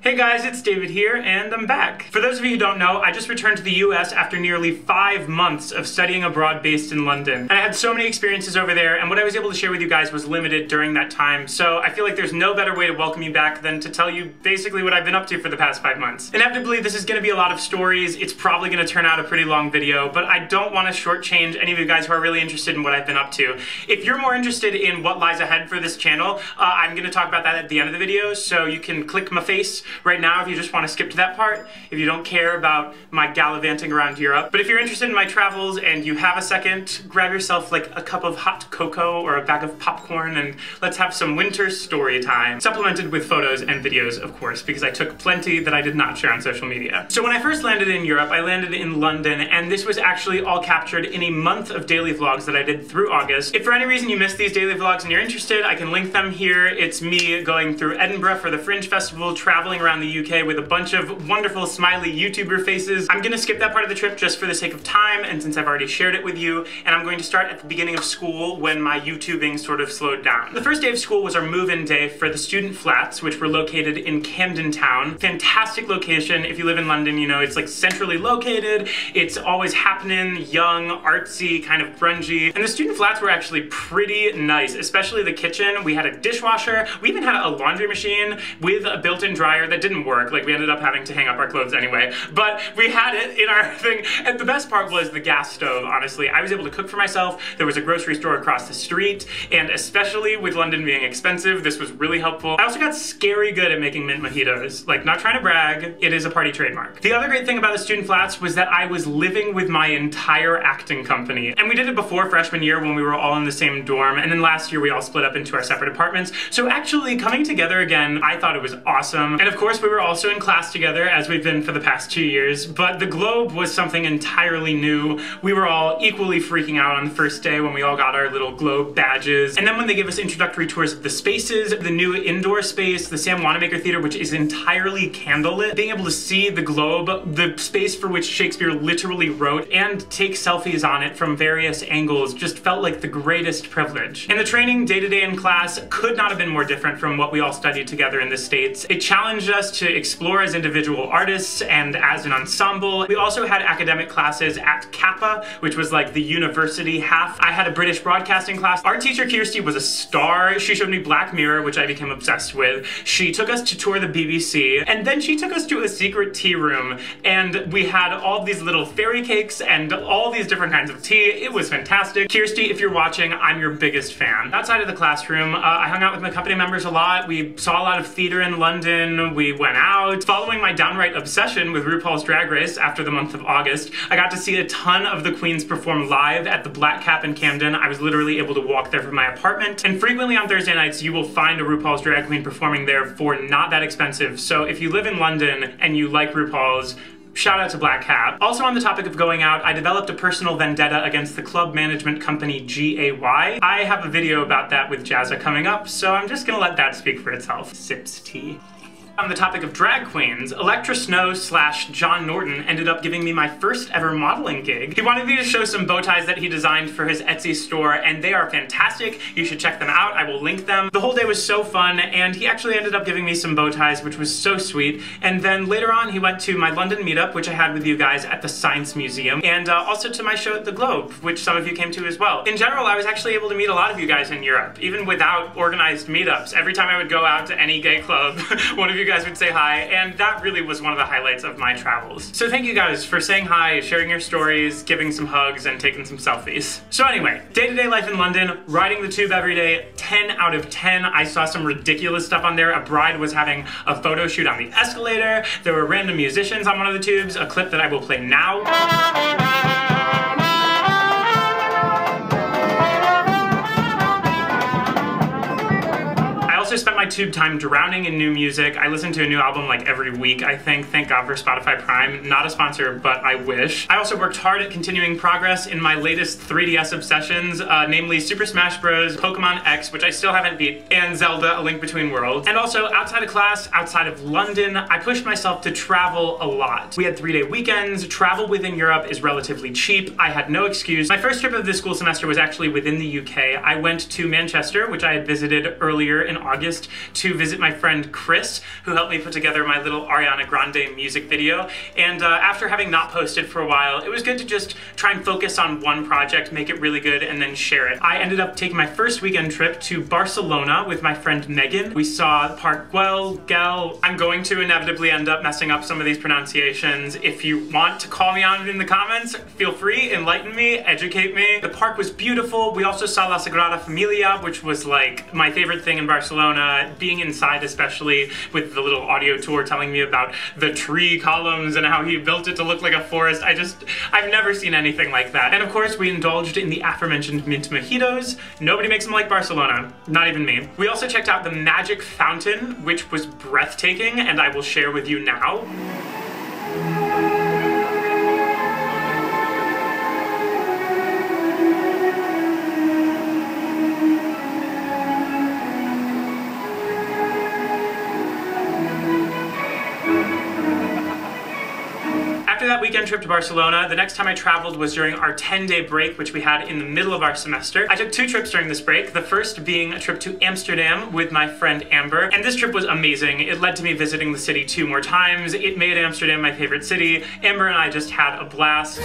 Hey guys, it's David here, and I'm back. For those of you who don't know, I just returned to the US after nearly 5 months of studying abroad based in London. And I had so many experiences over there, and what I was able to share with you guys was limited during that time, so I feel like there's no better way to welcome you back than to tell you basically what I've been up to for the past 5 months. Inevitably, this is gonna be a lot of stories. It's probably gonna turn out a pretty long video, but I don't want to shortchange any of you guys who are really interested in what I've been up to. If you're more interested in what lies ahead for this channel, I'm gonna talk about that at the end of the video, so you can click my face right now if you just want to skip to that part, if you don't care about my gallivanting around Europe. But if you're interested in my travels and you have a second, grab yourself like a cup of hot cocoa or a bag of popcorn and let's have some winter story time. Supplemented with photos and videos, of course, because I took plenty that I did not share on social media. So when I first landed in Europe, I landed in London, and this was actually all captured in a month of daily vlogs that I did through August. If for any reason you missed these daily vlogs and you're interested, I can link them here. It's me going through Edinburgh for the Fringe Festival, traveling around the UK with a bunch of wonderful smiley YouTuber faces. I'm gonna skip that part of the trip just for the sake of time, and since I've already shared it with you, and I'm going to start at the beginning of school when my YouTubing sort of slowed down. The first day of school was our move-in day for the student flats, which were located in Camden Town. Fantastic location. If you live in London, you know, it's like centrally located, it's always happening, young, artsy, kind of grungy, and the student flats were actually pretty nice, especially the kitchen. We had a dishwasher, we even had a laundry machine with a built-in dryer that didn't work. Like, we ended up having to hang up our clothes anyway, but we had it in our thing. And the best part was the gas stove, honestly. I was able to cook for myself. There was a grocery store across the street, and especially with London being expensive, this was really helpful. I also got scary good at making mint mojitos. Like, not trying to brag, it is a party trademark. The other great thing about the student flats was that I was living with my entire acting company. And we did it before freshman year when we were all in the same dorm, and then last year we all split up into our separate apartments. So actually coming together again, I thought it was awesome. And of course we were also in class together, as we've been for the past 2 years, but the Globe was something entirely new. We were all equally freaking out on the first day when we all got our little Globe badges. And then when they gave us introductory tours of the spaces, the new indoor space, the Sam Wanamaker Theater, which is entirely candlelit, being able to see the Globe, the space for which Shakespeare literally wrote, and take selfies on it from various angles just felt like the greatest privilege. And the training day-to-day in class could not have been more different from what we all studied together in the States. It challenged us to explore as individual artists and as an ensemble. We also had academic classes at Kappa, which was like the university half. I had a British broadcasting class. Our teacher Kirsty was a star. She showed me Black Mirror, which I became obsessed with. She took us to tour the BBC, and then she took us to a secret tea room, and we had all these little fairy cakes and all these different kinds of tea. It was fantastic. Kirsty, if you're watching, I'm your biggest fan. Outside of the classroom, I hung out with my company members a lot. We saw a lot of theater in London. We went out. Following my downright obsession with RuPaul's Drag Race after the month of August, I got to see a ton of the queens perform live at the Black Cap in Camden. I was literally able to walk there from my apartment, and frequently on Thursday nights you will find a RuPaul's drag queen performing there for not that expensive. So if you live in London and you like RuPaul's, shout out to Black Cap. Also on the topic of going out, I developed a personal vendetta against the club management company GAY. I have a video about that with Jazza coming up, so I'm just gonna let that speak for itself. Sips tea. On the topic of drag queens, Electra Snow / John Norton ended up giving me my first ever modeling gig. He wanted me to show some bow ties that he designed for his Etsy store, and they are fantastic. You should check them out. I will link them. The whole day was so fun, and he actually ended up giving me some bow ties, which was so sweet. And then later on, he went to my London meetup, which I had with you guys at the Science Museum, and also to my show at the Globe, which some of you came to as well. In general, I was actually able to meet a lot of you guys in Europe, even without organized meetups. Every time I would go out to any gay club, one of you guys would say hi, and that really was one of the highlights of my travels. So thank you guys for saying hi, sharing your stories, giving some hugs, and taking some selfies. So anyway, day-to-day life in London, riding the tube every day, 10 out of 10. I saw some ridiculous stuff on there. A bride was having a photo shoot on the escalator. There were random musicians on one of the tubes, a clip that I will play now. I also spent my tube time drowning in new music. I listen to a new album like every week, I think. Thank God for Spotify Prime. Not a sponsor, but I wish. I also worked hard at continuing progress in my latest 3DS obsessions, namely Super Smash Bros., Pokemon X, which I still haven't beat, and Zelda: A Link Between Worlds. And also, outside of class, outside of London, I pushed myself to travel a lot. We had 3-day weekends. Travel within Europe is relatively cheap. I had no excuse. My first trip of this school semester was actually within the UK. I went to Manchester, which I had visited earlier in August, to visit my friend Chris, who helped me put together my little Ariana Grande music video. And after having not posted for a while, it was good to just try and focus on one project, make it really good, and then share it. I ended up taking my first weekend trip to Barcelona with my friend Megan. We saw Park Güell. I'm going to inevitably end up messing up some of these pronunciations. If you want to call me on it in the comments, feel free, enlighten me, educate me. The park was beautiful. We also saw La Sagrada Familia, which was like my favorite thing in Barcelona, being inside especially, with the little audio tour telling me about the tree columns and how he built it to look like a forest. I've never seen anything like that. And of course, we indulged in the aforementioned mint mojitos. Nobody makes them like Barcelona, not even me. We also checked out the Magic Fountain, which was breathtaking, and I will share with you now. After that weekend trip to Barcelona, the next time I traveled was during our 10-day break, which we had in the middle of our semester. I took 2 trips during this break, the first being a trip to Amsterdam with my friend Amber, and this trip was amazing. It led to me visiting the city 2 more times. It made Amsterdam my favorite city. Amber and I just had a blast.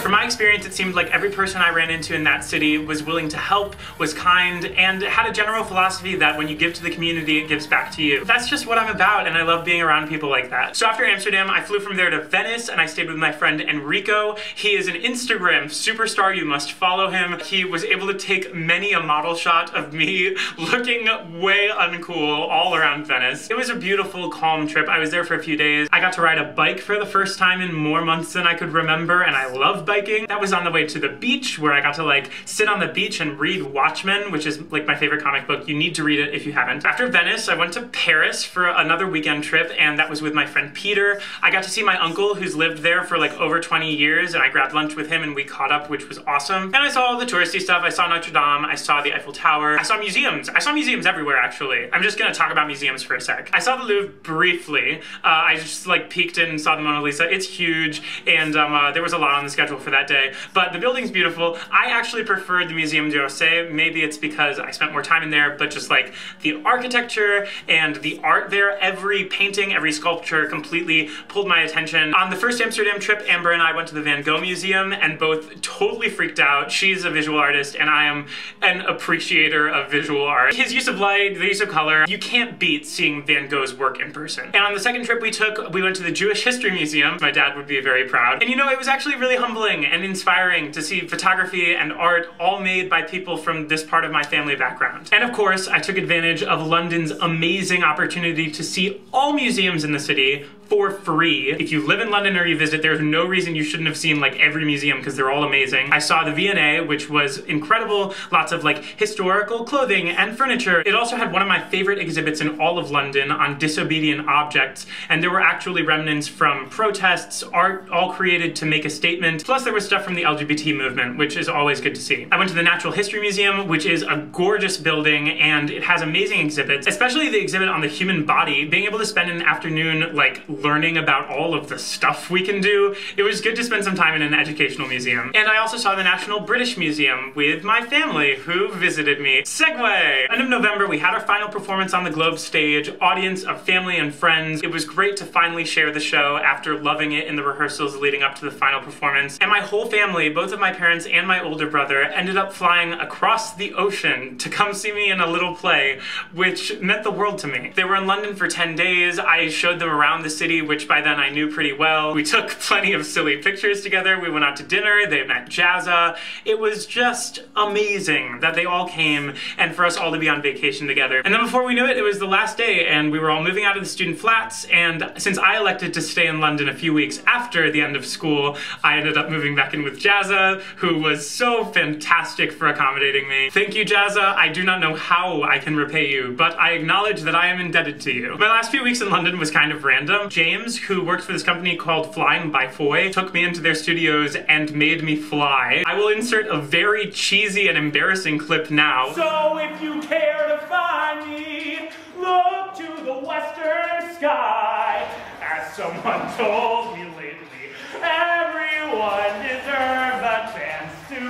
From my experience, it seemed like every person I ran into in that city was willing to help, was kind, and had a general philosophy that when you give to the community, it gives back to you. That's just what I'm about, and I love being around people like that. So after Amsterdam, I flew from there to Venice, and I stayed with my friend Enrico. He is an Instagram superstar. You must follow him. He was able to take many a model shot of me looking way uncool all around Venice. It was a beautiful, calm trip. I was there for a few days. I got to ride a bike for the first time in more months than I could remember, and I love biking. That was on the way to the beach, where I got to like sit on the beach and read Watchmen, which is like my favorite comic book. You need to read it if you haven't. After Venice, I went to Paris for another weekend trip, and that was with my friend Peter. I got to see my uncle, who's lived there for like over 20 years, and I grabbed lunch with him and we caught up, which was awesome. And I saw all the touristy stuff. I saw Notre Dame, I saw the Eiffel Tower, I saw museums. I saw museums everywhere, actually. I'm just gonna talk about museums for a sec. I saw the Louvre briefly. I just like peeked in and saw the Mona Lisa. It's huge, and there was a lot on the schedule for that day, but the building's beautiful. I actually preferred the Museum d'Orsay. Maybe it's because I spent more time in there, but just like the architecture and the art there, every painting, every sculpture completely pulled my attention. On the first Amsterdam trip, Amber and I went to the Van Gogh Museum and both totally freaked out. She's a visual artist and I am an appreciator of visual art. His use of light, the use of color, you can't beat seeing Van Gogh's work in person. And on the second trip we took, we went to the Jewish History Museum. My dad would be very proud. And you know, it was actually really humbling and inspiring to see photography and art all made by people from this part of my family background. And of course, I took advantage of London's amazing opportunity to see all museums in the city for free. If you live in London or you visit, there's no reason you shouldn't have seen like every museum because they're all amazing. I saw the V&A, which was incredible. Lots of like historical clothing and furniture. It also had one of my favorite exhibits in all of London on disobedient objects, and there were actually remnants from protests, art all created to make a statement. Plus there was stuff from the LGBT movement, which is always good to see. I went to the Natural History Museum, which is a gorgeous building and it has amazing exhibits, especially the exhibit on the human body. Being able to spend an afternoon like learning about all of the stuff we can do. It was good to spend some time in an educational museum. And I also saw the National British Museum with my family who visited me. Segue! End of November, we had our final performance on the Globe stage, audience of family and friends. It was great to finally share the show after loving it in the rehearsals leading up to the final performance. And my whole family, both of my parents and my older brother, ended up flying across the ocean to come see me in a little play, which meant the world to me. They were in London for 10 days. I showed them around the city, which by then I knew pretty well. We took plenty of silly pictures together. We went out to dinner. They met Jazza. It was just amazing that they all came and for us all to be on vacation together. And then before we knew it, it was the last day and we were all moving out of the student flats. And since I elected to stay in London a few weeks after the end of school, I ended up moving back in with Jazza, who was so fantastic for accommodating me. Thank you, Jazza. I do not know how I can repay you, but I acknowledge that I am indebted to you. My last few weeks in London was kind of random. James, who worked for this company called Flying by Foy, took me into their studios and made me fly. I will insert a very cheesy and embarrassing clip now. So if you care to find me, look to the western sky. As someone told me lately, everyone deserves a chance to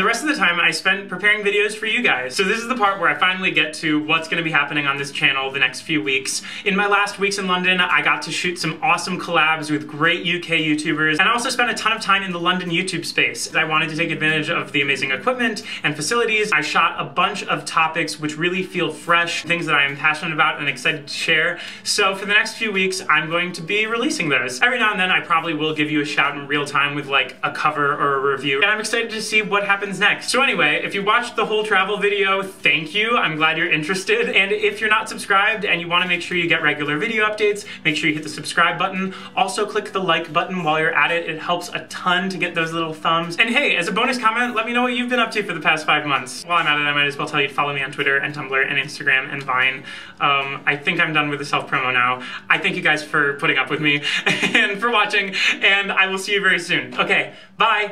the rest of the time I spent preparing videos for you guys. So this is the part where I finally get to what's going to be happening on this channel the next few weeks. In my last weeks in London, I got to shoot some awesome collabs with great UK YouTubers, and I also spent a ton of time in the London YouTube space. I wanted to take advantage of the amazing equipment and facilities. I shot a bunch of topics which really feel fresh, things that I am passionate about and excited to share. So for the next few weeks, I'm going to be releasing those. Every now and then I probably will give you a shout in real time with like a cover or a review, and I'm excited to see what happens next. So anyway, if you watched the whole travel video, thank you. I'm glad you're interested. And if you're not subscribed and you want to make sure you get regular video updates, make sure you hit the subscribe button. Also click the like button while you're at it. It helps a ton to get those little thumbs. And hey, as a bonus comment, let me know what you've been up to for the past 5 months. While I'm at it, I might as well tell you to follow me on Twitter and Tumblr and Instagram and Vine. I think I'm done with the self-promo now. I thank you guys for putting up with me and for watching, and I will see you very soon. Okay, bye!